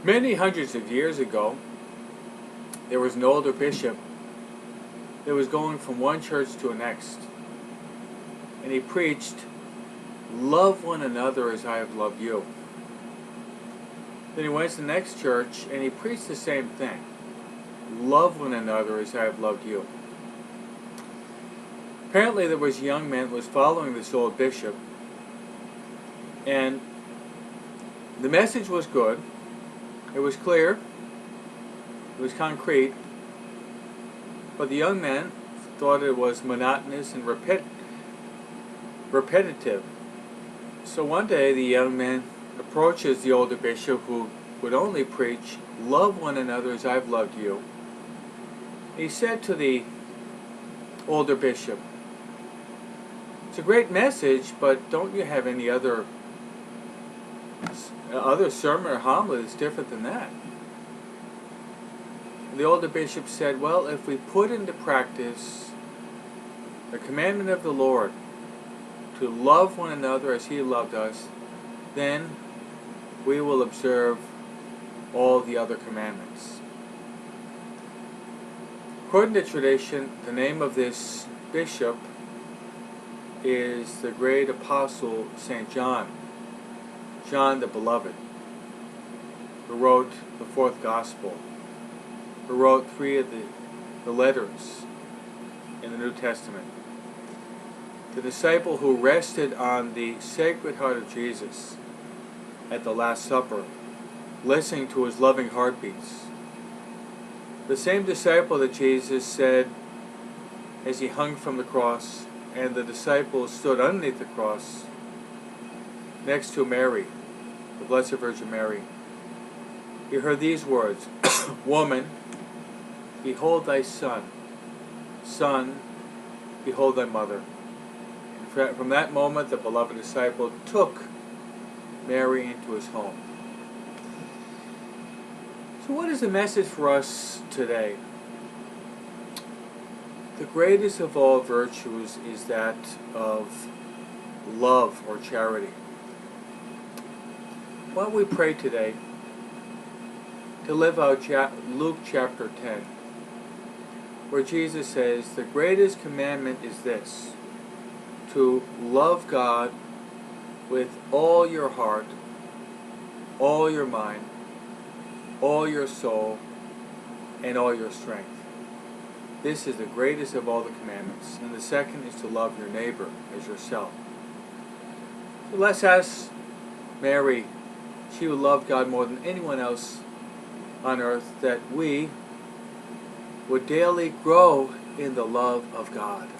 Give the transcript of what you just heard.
Many hundreds of years ago, there was an older bishop that was going from one church to the next. And he preached, "Love one another as I have loved you." Then he went to the next church and he preached the same thing. "Love one another as I have loved you." Apparently there was a young man who was following this old bishop, and the message was good, it was clear, it was concrete, but the young man thought it was monotonous and repetitive. So one day the young man approaches the older bishop, who would only preach, "Love one another as I've loved you." He said to the older bishop, "It's a great message, but don't you have any other sermon or homily that's different than that?" And the older bishop said, "Well, if we put into practice the commandment of the Lord to love one another as He loved us, then we will observe all the other commandments." According to tradition, the name of this bishop is the great apostle St. John, John the Beloved, who wrote the fourth gospel, who wrote 3 of the letters in the New Testament. The disciple who rested on the Sacred Heart of Jesus at the Last Supper, listening to His loving heartbeats. The same disciple that Jesus said, as He hung from the cross, and the disciples stood underneath the cross, next to Mary, the Blessed Virgin Mary, He heard these words, "Woman, behold thy son. Son, behold thy mother." And from that moment, the beloved disciple took Mary into his home. So what is the message for us today? The greatest of all virtues is that of love or charity. Why don't we pray today to live out Luke chapter 10, where Jesus says, "The greatest commandment is this, to love God with all your heart, all your mind, all your soul, and all your strength." This is the greatest of all the commandments. And the second is to love your neighbor as yourself. So let's ask Mary, she who loved God more than anyone else on earth, that we would daily grow in the love of God.